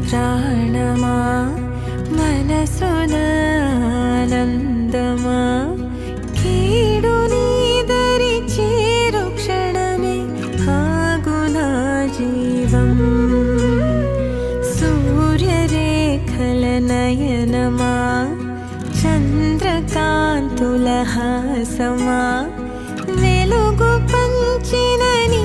ప్రాణమా మనసున ఆనందమా కీడు నీదరి చేరు క్షణమే ఆగునా జీవం సూర్యరేఖల నయనమా చంద్రకాంతుల హాసమా వెలుగు పంచిన నీ